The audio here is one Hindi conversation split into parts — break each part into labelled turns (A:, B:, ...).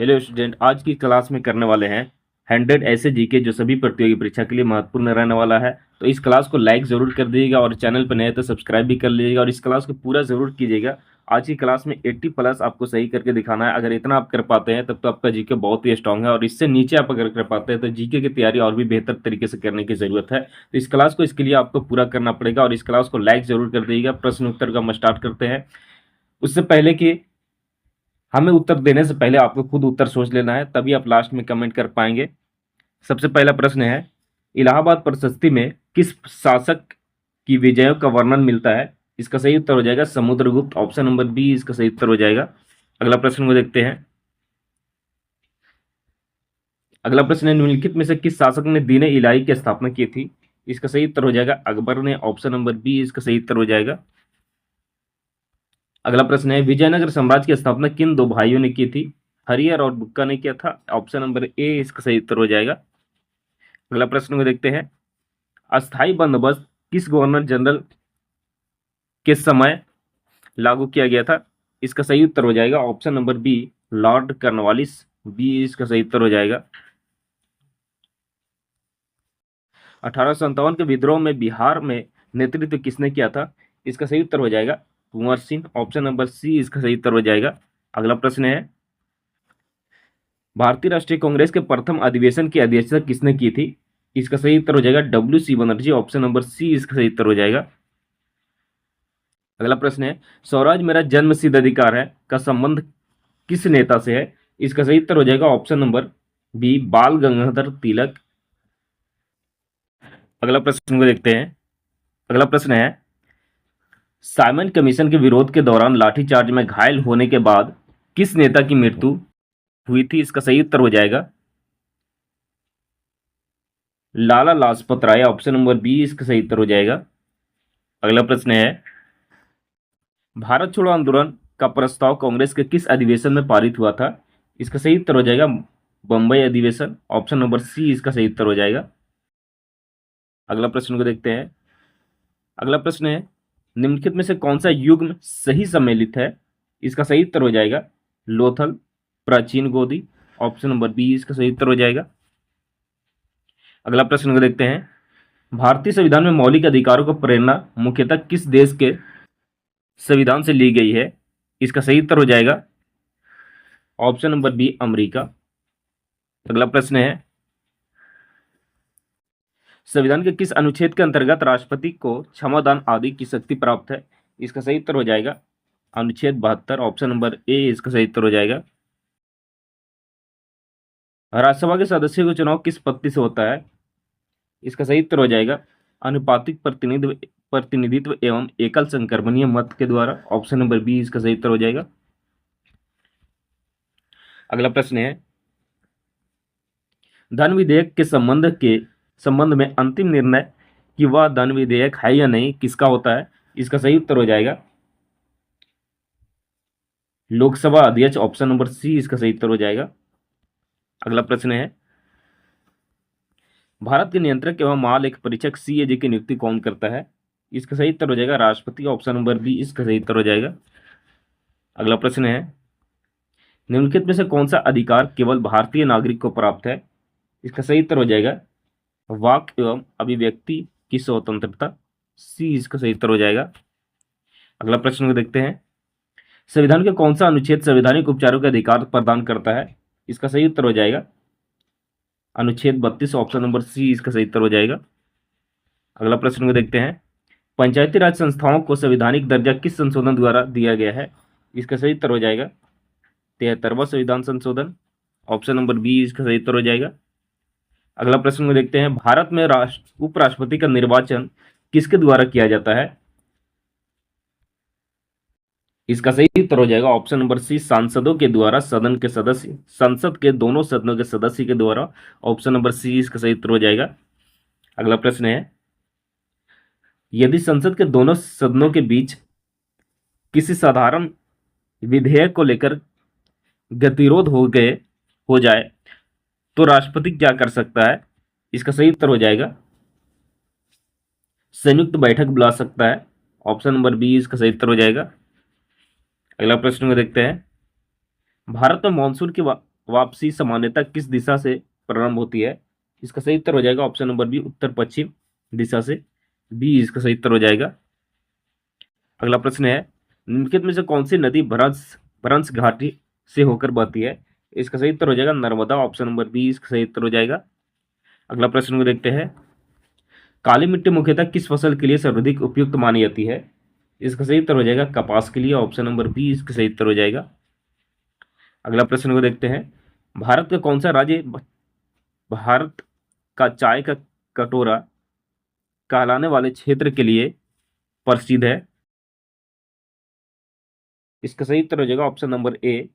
A: हेलो स्टूडेंट, आज की क्लास में करने वाले हैं 100 ऐसे जीके जो सभी प्रतियोगी परीक्षा के लिए महत्वपूर्ण रहने वाला है। तो इस क्लास को लाइक जरूर कर दीजिएगा और चैनल पर नए हैं तो सब्सक्राइब भी कर लीजिएगा और इस क्लास को पूरा जरूर कीजिएगा। आज की क्लास में 80 प्लस आपको सही करके दिखाना है। अगर इतना आप कर पाते हैं तब तो आपका जीके बहुत ही स्ट्रांग है, और इससे नीचे आप अगर कर पाते हैं तो जीके की तैयारी और भी बेहतर तरीके से करने की जरूरत है। तो इस क्लास को इसके लिए आपको पूरा करना पड़ेगा और इस क्लास को लाइक जरूर कर दीजिएगा। प्रश्न उत्तर का हम स्टार्ट करते हैं। उससे पहले कि हमें उत्तर देने से पहले आपको खुद उत्तर सोच लेना है, तभी आप लास्ट में कमेंट कर पाएंगे। सबसे पहला प्रश्न है, इलाहाबाद प्रशस्ति में किस शासक की विजयों का वर्णन मिलता है? इसका सही उत्तर हो जाएगा समुद्रगुप्त। ऑप्शन नंबर बी इसका सही उत्तर हो जाएगा। अगला प्रश्न को देखते हैं। अगला प्रश्न है, निम्नलिखित में से किस शासक ने दीन इलाही की स्थापना की थी? इसका सही उत्तर हो जाएगा अकबर ने। ऑप्शन नंबर बी इसका सही उत्तर हो जाएगा। अगला प्रश्न है, विजयनगर साम्राज्य की स्थापना किन दो भाइयों ने की थी? हरिहर और बुक्का ने किया था। ऑप्शन नंबर ए इसका सही उत्तर हो जाएगा। अगला प्रश्न को देखते हैं, अस्थाई बंदोबस्त किस गवर्नर जनरल के समय लागू किया गया था? इसका सही उत्तर हो जाएगा option number B Lord Cornwallis. B इसका सही उत्तर हो जाएगा। 1857 के विद्रोह में बिहार में नेतृत्व किसने किया था? इसका सही उत्तर हो जाएगा Kunwar Singh. Option number C इसका सही उत्तर हो जाएगा। अगला प्रश्न है, भारतीय राष्ट्रीय कांग्रेस के प्रथम अधिवेशन की अध्यक्षता किसने की थी? इसका सही उत्तर हो जाएगा W C Banerjee. Option number C इसका सही उत्तर हो जाएगा। अगला प्रश्न है, स्वराज मेरा जन्म सिद्ध अधिकार है का संबंध किस नेता से है? इसका सही उत्तर हो जाएगा ऑप्शन नंबर बी बाल गंगाधर तिलक। अगला प्रश्न को देखते हैं। अगला प्रश्न है, साइमन कमीशन के विरोध के दौरान लाठीचार्ज में घायल होने के बाद किस नेता की मृत्यु हुई थी? इसका सही उत्तर हो जाएगा Lala Lajpat Rai. Option number B इसका सही उत्तर हो जाएगा। अगला प्रश्न है, भारत छोड़ो आंदोलन का प्रस्ताव कांग्रेस के किस अधिवेशन में पारित हुआ था? इसका सही उत्तर हो जाएगा बंबई अधिवेशन। ऑप्शन नंबर सी इसका सही उत्तर हो जाएगा। अगला प्रश्न को देखते हैं। अगला प्रश्न है, निम्नलिखित में से कौन सा युग्म सही सम्मिलित है? इसका सही उत्तर हो जाएगा लोथल प्राचीन गोदी। ऑप्शन नंबर बी इसका सही उत्तर हो जाएगा। अगला प्रश्न को देखते हैं, भारतीय संविधान में मौलिक अधिकारों की प्रेरणा मुख्यतः किस देश के संविधान से ली गई है? इसका सही उत्तर हो जाएगा ऑप्शन नंबर बी अमेरिका। अगला प्रश्न है, संविधान के किस अनुच्छेद के अंतर्गत राष्ट्रपति को क्षमादान आदि की शक्ति प्राप्त है? इसका सही उत्तर हो जाएगा अनुच्छेद 72। ऑप्शन नंबर ए इसका सही उत्तर हो जाएगा। राज्यसभा के सदस्यों का चुनाव किस पद्धति से होता है? इसका सही उत्तर हो जाएगा अनुपातिक प्रतिनिधित्व एवं एकल संक्रमणीय मत के द्वारा। ऑप्शन नंबर बी इसका सही उत्तर हो जाएगा। अगला प्रश्न है, धन विधेयक के संबंध में अंतिम निर्णय कि वह धन विधेयक है या नहीं किसका होता है? इसका सही उत्तर हो जाएगा लोकसभा अध्यक्ष। ऑप्शन नंबर सी इसका सही उत्तर हो जाएगा। अगला प्रश्न है, भारत के नियंत्रक एवं महालेख परीक्षक सीएजी की नियुक्ति कौन करता है? इसका सही उत्तर हो जाएगा राष्ट्रपति। ऑप्शन नंबर बी इसका सही उत्तर हो जाएगा। अगला प्रश्न है, निम्नलिखित में से कौन सा अधिकार केवल भारतीय नागरिक को प्राप्त है? इसका सही उत्तर हो जाएगा वाक एवं अभिव्यक्ति की स्वतंत्रता। सी इसका सही उत्तर हो जाएगा। अगला प्रश्न को देखते हैं, संविधान का कौन सा अनुच्छेद संवैधानिक उपचारों का अधिकार प्रदान करता है? इसका सही उत्तर हो जाएगा अनुच्छेद 32। ऑप्शन नंबर सी इसका सही उत्तर हो जाएगा। अगला प्रश्न को देखते हैं, पंचायती राज संस्थाओं को संवैधानिक दर्जा किस संशोधन द्वारा दिया गया है? इसका सही उत्तर हो जाएगा 73वां संविधान संशोधन। ऑप्शन नंबर बी इसका सही उत्तर हो जाएगा। अगला प्रश्न को देखते हैं, भारत में उपराष्ट्रपति का निर्वाचन किसके द्वारा किया जाता है? इसका सही उत्तर हो जाएगा ऑप्शन नंबर सी सांसदों के द्वारा, सदन के सदस्य, संसद के दोनों सदनों के सदस्य के द्वारा। ऑप्शन नंबर सी इसका सही उत्तर हो जाएगा। अगला प्रश्न है, यदि संसद के दोनों सदनों के बीच किसी साधारण विधेयक को लेकर गतिरोध हो जाए तो राष्ट्रपति क्या कर सकता है? इसका सही उत्तर हो जाएगा संयुक्त बैठक बुला सकता है। ऑप्शन नंबर बी इसका सही उत्तर हो जाएगा। अगला प्रश्न को देखते हैं, भारत में वापसी सामान्यतः किस दिशा से प्रारंभ होती है? इसका सही उत्तर हो जाएगा ऑप्शन नंबर बी, उत्तर पश्चिम दिशा से। बी इसका सही उत्तर हो जाएगा। अगला प्रश्न है, निम्नलिखित में से कौन सी नदी भ्रंश भ्रंश घाटी से होकर बहती है? इसका सही उत्तर हो जाएगा नर्मदा, ऑप्शन नंबर बी इसका सही उत्तर हो जाएगा। अगला प्रश्न को देखते हैं, काली मिट्टी मुख्यतः किस फसल के लिए सर्वाधिक उपयुक्त मानी जाती है? इसका सही उत्तर हो जाएगा कपास के लिए, ऑप्शन नंबर बी इसका सही उत्तर हो जाएगा। अगला प्रश्न को देखते हैं, भारत का कौन सा राज्य भारत का चाय का कटोरा कहलाने वाले क्षेत्र के लिए प्रसिद्ध है? इसका सही उत्तर हो जाएगा ऑप्शन नंबर ए,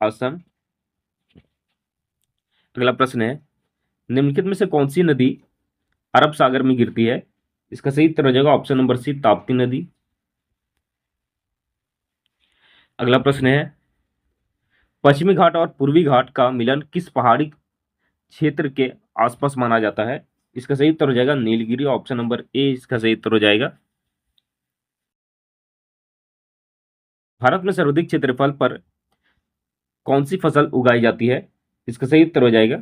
A: असम। अगला प्रश्न है, निम्नलिखित में से कौन सी नदी अरब सागर में गिरती है? इसका सही उत्तर हो जाएगा ऑप्शन नंबर सी, ताप्ती नदी। अगला प्रश्न है, पश्चिमी घाट और पूर्वी घाट का मिलन किस पहाड़ी क्षेत्र के आसपास माना जाता है? इसका सही उत्तर हो जाएगा नीलगिरी, ऑप्शन नंबर ए इसका सही उत्तर हो जाएगा। भारत में सर्वाधिक क्षेत्रफल पर कौन सी फसल उगाई जाती है? इसका सही उत्तर हो जाएगा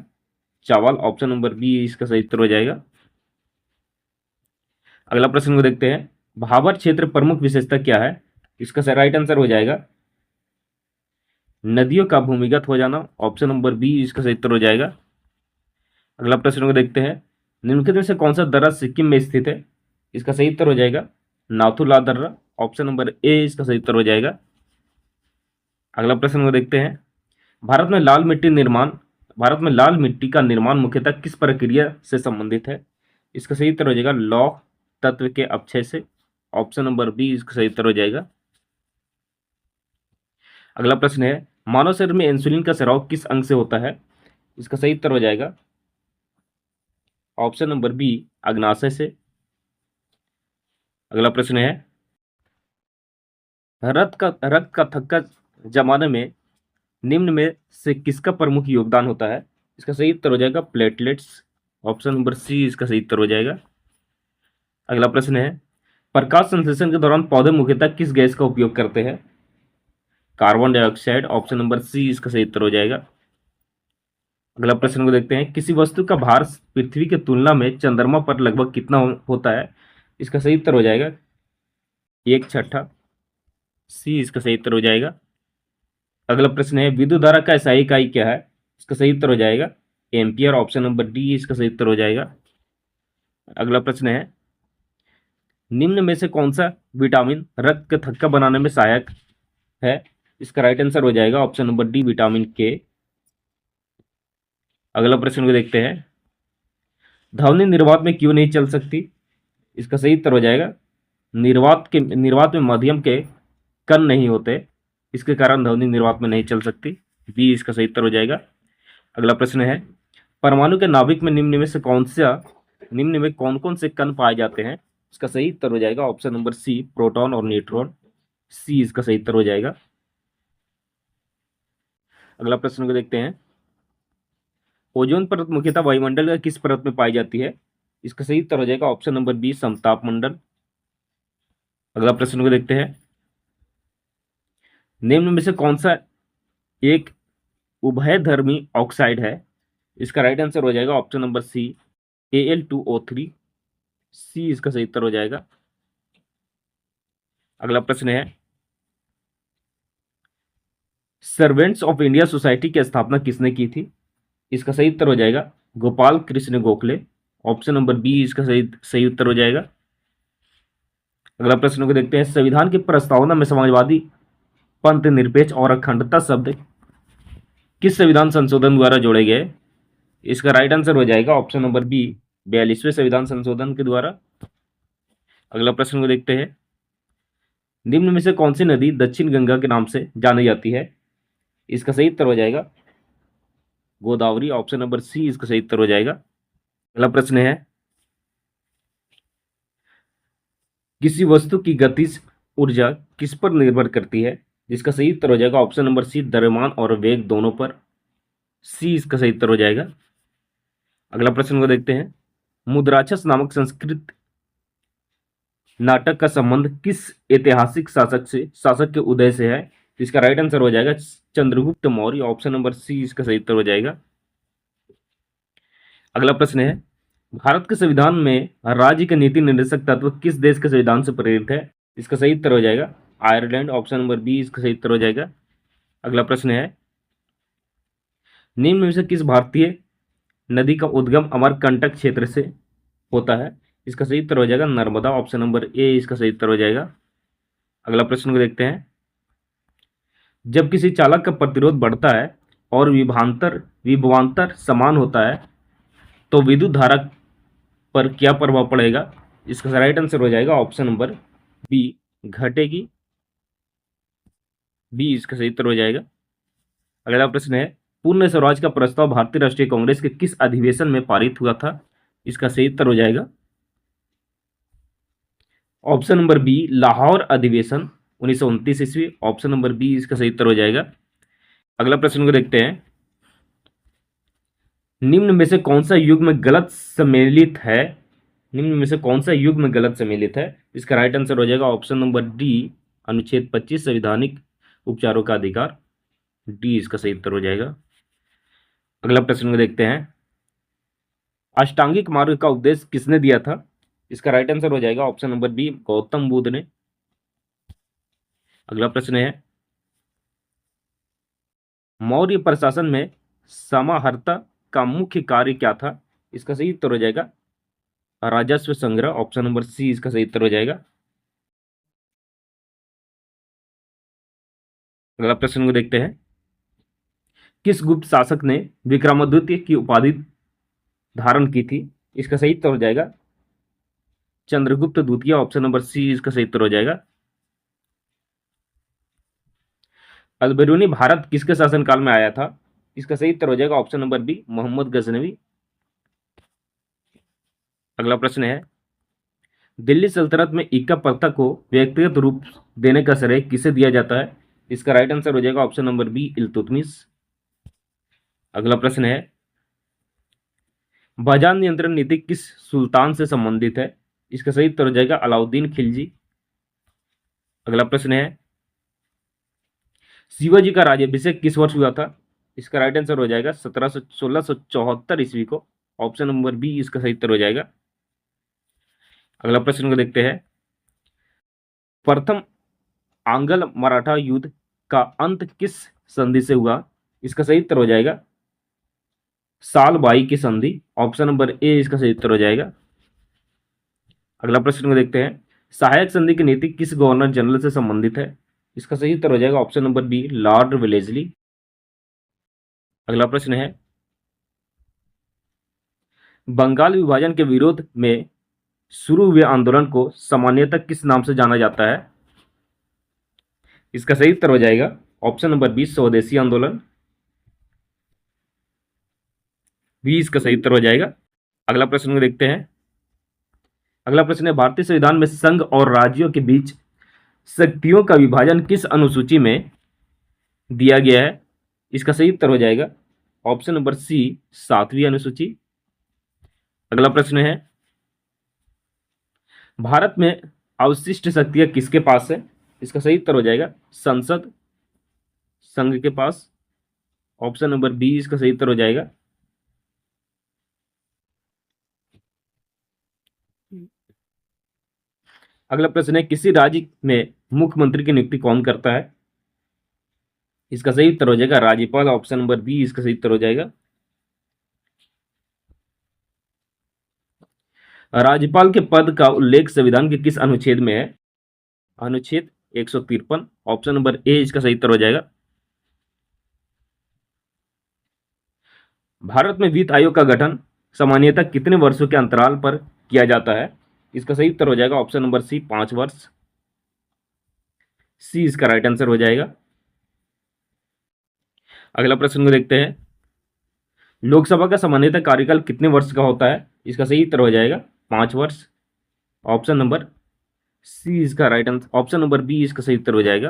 A: चावल, ऑप्शन नंबर बी इसका सही उत्तर हो जाएगा। अगला प्रश्न को देखते हैं, भाबर क्षेत्र प्रमुख विशेषता क्या है? इसका राइट आंसर हो जाएगा नदियों का भूमिगत हो जाना, ऑप्शन नंबर बी इसका सही उत्तर हो जाएगा। अगला प्रश्न को देखते हैं, निम्नलिखित में से कौन सा दर्रा सिक्किम में स्थित है? इसका सही उत्तर हो जाएगा नाथुला दर्रा, ऑप्शन नंबर ए इसका सही उत्तर हो जाएगा। अगला प्रश्न को देखते हैं, भारत में लाल मिट्टी का निर्माण मुख्यतः किस प्रक्रिया से संबंधित है? इसका सही उत्तर हो जाएगा लौह तत्व के अपक्षय से, ऑप्शन नंबर बी इसका सही उत्तर हो जाएगा। अगला प्रश्न है, मानव शरीर में इंसुलिन का स्राव किस अंग से होता है? इसका सही उत्तर हो जाएगा ऑप्शन नंबर बी, अग्नाशय से। अगला प्रश्न है, रक्त का थक्का जमाने में निम्न में से किसका प्रमुख योगदान होता है? इसका सही उत्तर हो जाएगा प्लेटलेट्स, ऑप्शन नंबर सी इसका सही उत्तर हो जाएगा। अगला प्रश्न है, प्रकाश संश्लेषण के दौरान पौधे मुख्यतः किस गैस का उपयोग करते हैं? Carbon dioxide, option number C इसका सही उत्तर हो जाएगा। अगला प्रश्न को देखते हैं, किसी वस्तु का भार पृथ्वी की तुलना में चंद्रमा पर लगभग कितना होता है? इसका सही उत्तर हो जाएगा 1/6, सी इसका सही उत्तर हो जाएगा। अगला प्रश्न है, विद्युत धारा का SI इकाई क्या है? इसका सही उत्तर हो जाएगा एम्पियर, ऑप्शन नंबर डी इसका सही उत्तर हो जाएगा। अगला प्रश्न है, निम्न में से कौन सा विटामिन रक्त का थक्का बनाने में सहायक है? इसका राइट आंसर हो जाएगा ऑप्शन नंबर डी, विटामिन के। अगला प्रश्न को देखते हैं, ध्वनि निर्वात में क्यों नहीं चल सकती? इसका सही उत्तर हो जाएगा निर्वात में मध्यम के कण नहीं होते, इसके कारण ध्वनि निर्वात में नहीं चल सकती, बी इसका सही उत्तर हो जाएगा। अगला प्रश्न है, परमाणु के नाभिक में निम्न में कौन कौन से कण पाए जाते हैं? इसका सही उत्तर हो जाएगा ऑप्शन नंबर सी, प्रोटॉन और न्यूट्रॉन, सी इसका सही उत्तर हो जाएगा। अगला प्रश्न को देखते हैं, ओजोन परत मुख्यतः वायुमंडल का किस परत में पाई जाती है? इसका सही उत्तर हो जाएगा ऑप्शन नंबर बी, समताप मंडल। अगला प्रश्न को देखते हैं, निम्न में से कौन सा एक उभयधर्मी ऑक्साइड है? इसका राइट आंसर हो जाएगा ऑप्शन नंबर सी, Al2O3, सी इसका सही उत्तर हो जाएगा। अगला प्रश्न है, सर्वेंट्स ऑफ इंडिया सोसाइटी की स्थापना किसने की थी? इसका सही उत्तर हो जाएगा Gopal Krishna Gokhale, option number B इसका सही उत्तर हो जाएगा। अगला प्रश्न को देखते हैं, संविधान की प्रस्तावना में समाजवादी पंथ, निरपेक्ष और अखंडता शब्द किस संविधान संशोधन द्वारा जोड़े गए? इसका राइट आंसर हो जाएगा ऑप्शन नंबर बी, 42वें संविधान संशोधन के द्वारा। अगला प्रश्न को देखते हैं, निम्न में से कौन सी नदी दक्षिण गंगा के नाम से जानी जाती है? इसका सही उत्तर हो जाएगा गोदावरी, ऑप्शन नंबर सी इसका सही उत्तर हो जाएगा। अगला प्रश्न है, किसी वस्तु की गतिज ऊर्जा किस पर निर्भर करती है? जिसका सही उत्तर हो जाएगा ऑप्शन नंबर सी, द्रव्यमान और वेग दोनों पर, सी इसका सही उत्तर हो जाएगा। अगला प्रश्न को देखते हैं, मुद्राक्षस नामक संस्कृत नाटक का संबंध किस ऐतिहासिक शासक के उदय से है? इसका राइट आंसर हो जाएगा Chandragupta Maurya, option number C इसका सही उत्तर हो जाएगा। अगला प्रश्न है, भारत के संविधान में राज्य के नीति निर्देशक तत्व किस देश के संविधान से प्रेरित है? इसका सही उत्तर हो जाएगा आयरलैंड, ऑप्शन नंबर बी इसका सही उत्तर हो जाएगा। अगला प्रश्न है, निम्न में से किस भारतीय नदी का उद्गम अमरकंटक क्षेत्र से होता है? इसका सही उत्तर हो जाएगा नर्मदा, ऑप्शन नंबर ए इसका सही उत्तर हो जाएगा। अगला प्रश्न को देखते हैं, जब किसी चालक का प्रतिरोध बढ़ता है और विभवांतर समान होता है तो विद्युत धारा पर क्या प्रभाव पड़ेगा? इसका राइट आंसर हो जाएगा ऑप्शन नंबर बी घटेगी, बी इसका सही उत्तर हो जाएगा। अगला प्रश्न है, पूर्ण स्वराज का प्रस्ताव भारतीय राष्ट्रीय कांग्रेस के किस अधिवेशन में पारित हुआ था? इसका सही उत्तर हो जाएगा ऑप्शन नंबर बी लाहौर अधिवेशन 1929 ईस्वी, ऑप्शन नंबर बी इसका सही उत्तर हो जाएगा। अगला प्रश्न को देखते हैं, निम्न में से कौन सा युग्म गलत सम्मिलित है? निम्न में से कौन सा युग्म गलत सम्मिलित है? इसका राइट आंसर हो जाएगा ऑप्शन नंबर डी अनुच्छेद 25 संवैधानिक उपचारों का अधिकार, डी इसका सही उत्तर हो जाएगा। अगला प्रश्न को देखते हैं, अष्टांगिक मार्ग का उपदेश किसने दिया था? इसका राइट आंसर हो जाएगा option number B Gautam Buddha ने। अगला प्रश्न है, मौर्य प्रशासन में समाहर्ता का मुख्य कार्य क्या था? इसका सही उत्तर हो जाएगा राजस्व संग्रह, ऑप्शन नंबर सी इसका सही उत्तर हो जाएगा। अगला प्रश्न को देखते हैं, किस गुप्त शासक ने विक्रमादित्य की उपाधि धारण की थी? इसका सही उत्तर हो जाएगा चंद्रगुप्त द्वितीय, ऑप्शन नंबर सी इसका सही उत्तर हो जाएगा। अलबेरूनी भारत किसके शासनकाल में आया था? इसका सही उत्तर हो जाएगा option number B Mohammad Ghaznavi. अगला प्रश्न है, दिल्ली सल्तनत में इक्का प्रथा को व्यक्तिगत रूप देने का श्रेय किसे दिया जाता है? इसका राइट आंसर हो जाएगा ऑप्शन नंबर बी इल्तुतमिश। अगला प्रश्न है, बाजार नियंत्रण नीति किस सुल्तान से संबंधित है? इसका सही उत्तर हो जाएगा अलाउद्दीन खिलजी। अगला प्रश्न है, शिवाजी का राज्याभिषेक किस वर्ष हुआ था? इसका राइट आंसर हो जाएगा 1674 ईस्वी को, ऑप्शन नंबर बी इसका सही उत्तर हो जाएगा। अगला प्रश्न को देखते हैं, प्रथम आंग्ल मराठा युद्ध का अंत किस संधि से हुआ? इसका सही उत्तर हो जाएगा साल बाई की संधि, ऑप्शन नंबर ए इसका सही उत्तर हो जाएगा। अगला प्रश्न को देखते हैं, सहायक संधि की नीति किस गवर्नर जनरल से संबंधित है? इसका सही उत्तर हो जाएगा option number B Lord Wellesley. अगला प्रश्न है, बंगाल विभाजन के विरोध में शुरू हुए आंदोलन को सामान्यतः किस नाम से जाना जाता है? इसका सही उत्तर हो जाएगा ऑप्शन नंबर बी स्वदेशी आंदोलन, बी इसका सही उत्तर हो जाएगा। अगला प्रश्न को देखते हैं, अगला प्रश्न है, भारतीय संविधान में संघ और राज्यों के बीच शक्तियों का विभाजन किस अनुसूची में दिया गया है? इसका सही उत्तर हो जाएगा ऑप्शन नंबर सी 7वीं अनुसूची। अगला प्रश्न है, भारत में अवशिष्ट शक्तियां किसके पास है? इसका सही उत्तर हो जाएगा संसद, संघ के पास, ऑप्शन नंबर बी इसका सही उत्तर हो जाएगा। अगला प्रश्न है, किसी राज्य में मुख्यमंत्री की नियुक्ति कौन करता है? इसका सही उत्तर हो जाएगा राज्यपाल, ऑप्शन नंबर बी इसका सही उत्तर हो जाएगा। राज्यपाल के पद का उल्लेख संविधान के किस अनुच्छेद में है? अनुच्छेद 153, ऑप्शन नंबर ए इसका सही उत्तर हो जाएगा। भारत में वित्त आयोग का गठन सामान्यतः कितने वर्षों के अंतराल पर किया जाता है? इसका सही उत्तर हो जाएगा ऑप्शन नंबर सी 5 वर्ष, सी इसका राइट आंसर हो जाएगा। अगला प्रश्न को देखते हैं, लोकसभा का सामान्यतः कार्यकाल कितने वर्ष का होता है? इसका सही उत्तर हो जाएगा 5 वर्ष, ऑप्शन नंबर सी इसका right answer, option number B इसका सही उत्तर हो जाएगा।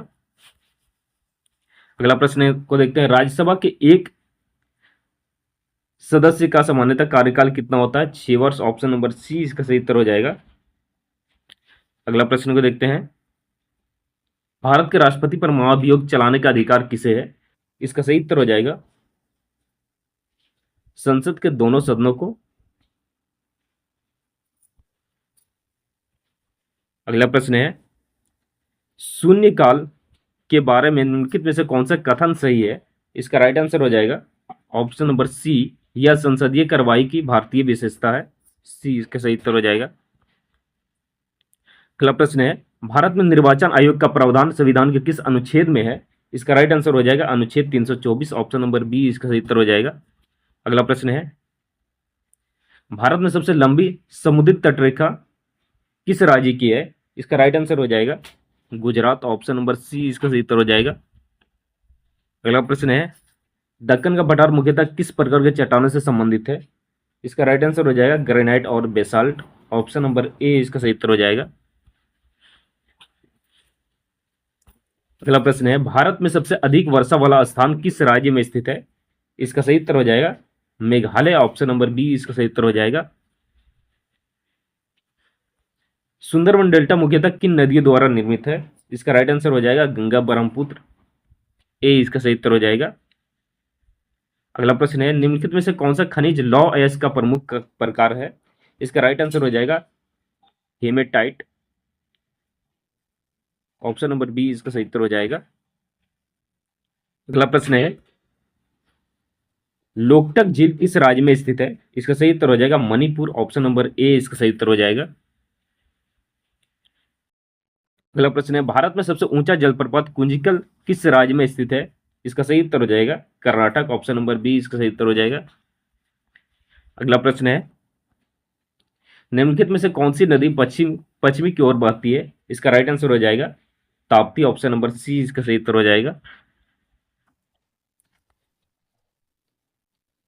A: अगला प्रश्न को देखते हैं, राज्यसभा के एक सदस्य का सामान्यतः कार्यकाल कितना होता है? 6 वर्ष, ऑप्शन नंबर सी इसका सही उत्तर हो जाएगा। अगला प्रश्न को देखते हैं, भारत के राष्ट्रपति पर महाभियोग चलाने का अधिकार किसे है? इसका सही उत्तर हो जाएगा संसद के दोनों सदनों को। अगला प्रश्न है, शून्यकाल के बारे में निम्नलिखित में से कौन सा कथन सही है? इसका राइट आंसर हो जाएगा ऑप्शन नंबर सी, यह संसदीय कार्रवाई की भारतीय विशेषता है। सी इसका सही उत्तर हो जाएगा। अगला प्रश्न है, भारत में निर्वाचन आयोग का प्रावधान संविधान के किस अनुच्छेद में है? इसका राइट आंसर हो जाएगा अनुच्छेद 324, ऑप्शन नंबर बी इसका सही उत्तर हो जाएगा। अगला प्रश्न है, भारत में सबसे लंबी समुद्री तटरेखा किस राज्य की है? इसका राइट आंसर हो जाएगा गुजरात, ऑप्शन नंबर सी इसका सही उत्तर हो जाएगा। अगला प्रश्न है, दक्कन का पठार मुख्यतः किस प्रकार के चट्टानों से संबंधित है? इसका राइट आंसर हो जाएगा ग्रेनाइट और बेसाल्ट, ऑप्शन नंबर ए इसका सही उत्तर हो जाएगा। अगला प्रश्न है, भारत में सबसे अधिक वर्षा वाला स्थान किस राज्य में स्थित है? इसका सही उत्तर हो जाएगा मेघालय, ऑप्शन नंबर बी इसका सही उत्तर हो जाएगा। सुंदरवन डेल्टा मुख्यतः किन नदियों द्वारा निर्मित है? इसका राइट आंसर हो जाएगा गंगा, ब्रह्मपुत्र, ए इसका सही उत्तर हो जाएगा। अगला प्रश्न है, निम्नलिखित में से कौन सा खनिज लौह अयस्क का प्रमुख प्रकार है? इसका राइट आंसर हो जाएगा हेमेटाइट, ऑप्शन नंबर बी इसका सही उत्तर हो जाएगा। अगला प्रश्न है, लोकटक झील किस राज्य में स्थित है? इसका सही उत्तर हो जाएगा मणिपुर, ऑप्शन नंबर ए इसका सही उत्तर हो जाएगा। अगला प्रश्न है, भारत में सबसे ऊंचा जलप्रपात कुंजिकल किस राज्य में स्थित है? इसका सही उत्तर हो जाएगा कर्नाटक, ऑप्शन नंबर बी इसका सही उत्तर हो जाएगा। अगला प्रश्न है, निम्नलिखित में से कौन सी नदी पश्चिमी की ओर बहती है? इसका राइट आंसर हो जाएगा ताप्ती, ऑप्शन नंबर सी इसका सही उत्तर हो जाएगा।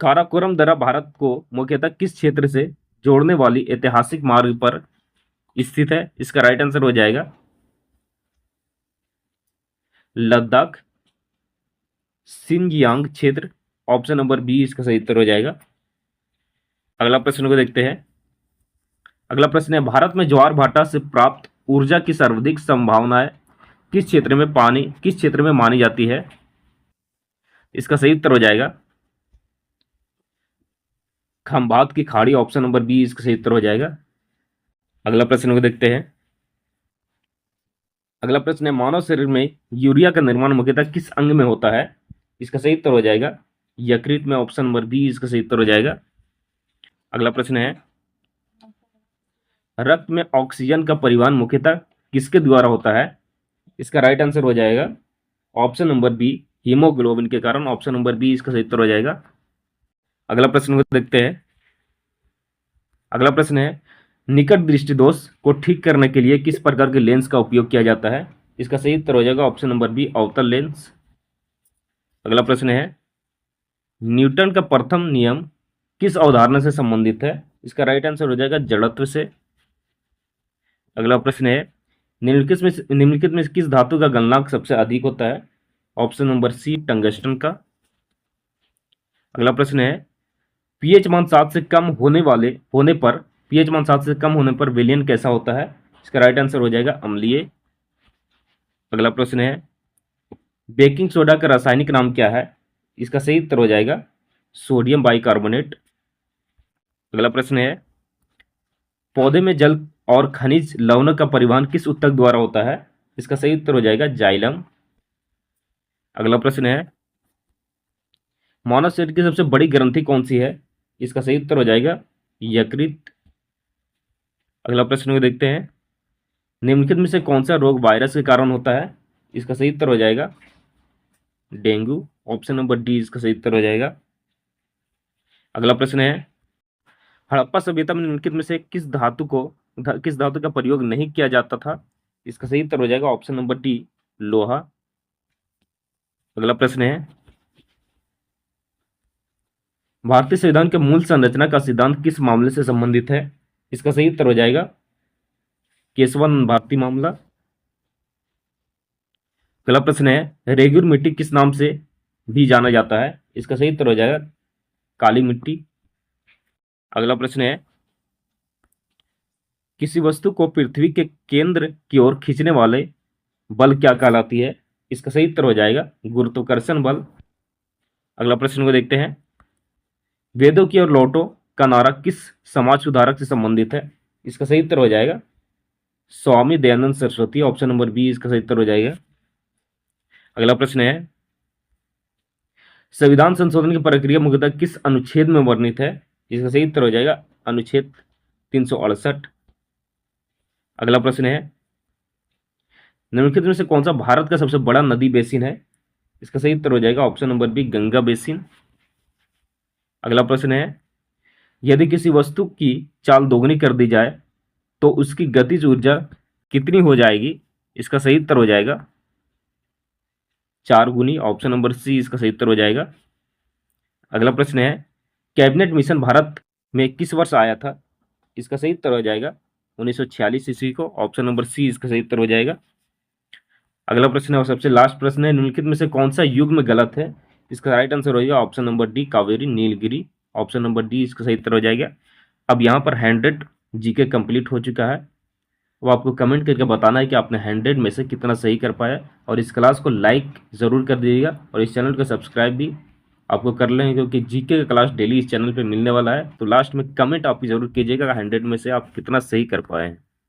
A: काराकोरम दर्रा भारत को मुख्यतः किस क्षेत्र से जोड़ने वाली ऐतिहासिक मार्ग पर स्थित है? इसका राइट आंसर हो जाएगा लद्दाख, सिंजियांग क्षेत्र, ऑप्शन नंबर बी इसका सही उत्तर हो जाएगा। अगला प्रश्न को देखते हैं। अगला प्रश्न है, भारत में ज्वार भाटा से प्राप्त ऊर्जा की सर्वाधिक संभावनाएं किस क्षेत्र में मानी जाती है? इसका सही उत्तर हो जाएगा खंभात की खाड़ी, ऑप्शन नंबर बी इसका सही उत्तर हो जाएगा। अगला प्रश्न को देखते हैं। अगला प्रश्न है, मानव शरीर में यूरिया का निर्माण मुख्यतः किस अंग में होता है? इसका सही उत्तर हो जाएगा यकृत में, ऑप्शन नंबर बी इसका सही उत्तर हो जाएगा। अगला प्रश्न है, रक्त में ऑक्सीजन का परिवहन मुख्यतः किसके द्वारा होता है? इसका राइट आंसर हो जाएगा ऑप्शन नंबर बी हीमोग्लोबिन के कारण, ऑप्शन नंबर बी इसका सही उत्तर हो जाएगा। अगला प्रश्न को देखते हैं। अगला प्रश्न है, निकट दृष्टि दोष को ठीक करने के लिए किस प्रकार के लेंस का उपयोग किया जाता है? इसका सही उत्तर हो जाएगा ऑप्शन नंबर बी अवतल लेंस। अगला प्रश्न है, न्यूटन का प्रथम नियम किस अवधारणा से संबंधित है? इसका राइट आंसर हो जाएगा जड़त्व से। अगला प्रश्न है, निम्नलिखित में किस धातु का गलनांक सबसे अधिक होता है? ऑप्शन नंबर सी टंगस्टन का। अगला प्रश्न है, पीएच मान 7 से कम होने पर विलयन कैसा होता है? इसका राइट आंसर हो जाएगा अम्लीय। अगला प्रश्न है, बेकिंग सोडा का रासायनिक नाम क्या है? इसका सही उत्तर हो जाएगा सोडियम बाइकार्बोनेट। अगला प्रश्न है, पौधे में जल और खनिज लवण का परिवहन किस ऊतक द्वारा होता है? इसका सही उत्तर हो जाएगा जाइलम। अगला प्रश्न है, मानव शरीर की सबसे बड़ी ग्रंथि कौन सी है? इसका सही उत्तर हो जाएगा यकृत। अगला प्रश्न को देखते हैं। निम्नलिखित में से कौन सा रोग वायरस के कारण होता है? इसका सही उत्तर हो जाएगा डेंगू, ऑप्शन नंबर डी इसका सही उत्तर हो जाएगा। अगला प्रश्न है, हड़प्पा सभ्यता में निम्नलिखित में से किस धातु का प्रयोग नहीं किया जाता था? इसका सही उत्तर हो जाएगा ऑप्शन नंबर डी लोहा। अगला प्रश्न है, भारतीय संविधान के मूल संरचना का सिद्धांत किस मामले से संबंधित है? इसका सही उत्तर हो जाएगा केशवानंद भारती मामला। अगला प्रश्न है, रेगुर मिट्टी किस नाम से भी जाना जाता है? इसका सही उत्तर हो जाएगा काली मिट्टी। अगला प्रश्न है, किसी वस्तु को पृथ्वी के केंद्र की ओर खींचने वाले बल क्या कहलाती है? इसका सही उत्तर हो जाएगा गुरुत्वाकर्षण बल। अगला प्रश्न को देखते हैं। वेदों की और लौटो का नारा किस समाज सुधारक से संबंधित है? इसका सही उत्तर हो जाएगा Swami Dayanand Saraswati. Option number B इसका सही उत्तर हो जाएगा। अगला प्रश्न है, संविधान संशोधन की प्रक्रिया मुख्यतः किस अनुच्छेद में वर्णित है? इसका सही उत्तर हो जाएगा अनुच्छेद 368। अगला प्रश्न है, निम्नलिखित में से कौन सा भारत का सबसे बड़ा नदी बेसिन है? इसका सही उत्तर हो जाएगा option number B Ganga basin. अगला प्रश्न है, यदि किसी वस्तु की चाल दोगुनी कर दी जाए तो उसकी गतिज ऊर्जा कितनी हो जाएगी? इसका सही उत्तर हो जाएगा 4 गुनी। ऑप्शन नंबर सी इसका सही उत्तर हो जाएगा। अगला प्रश्न है, कैबिनेट मिशन भारत में किस वर्ष आया था? इसका सही उत्तर हो जाएगा 1946 ईस्वी को। ऑप्शन नंबर सी इसका सही उत्तर हो जाएगा। अगला प्रश्न है और सबसे लास्ट प्रश्न है, निम्नलिखित में से कौन सा युग में गलत है? इसका राइट आंसर होगा option number D Kaveri Nilgiri. Option number D इसका सही उत्तर हो जाएगा। अब यहाँ पर 100 जीके कंप्लीट हो चुका है। वो आपको कमेंट करके बताना है कि आपने 100 में से कितना सही कर पाया, और इस क्लास को लाइक ज़रूर कर दीजिएगा और इस चैनल को सब्सक्राइब भी आपको कर लेंगे, क्योंकि जीके का क्लास डेली इस चैनल पे मिलने वाला है। तो लास्ट में कमेंट आप ज़रूर कीजिएगा 100 में से आप कितना सही कर पाए हैं।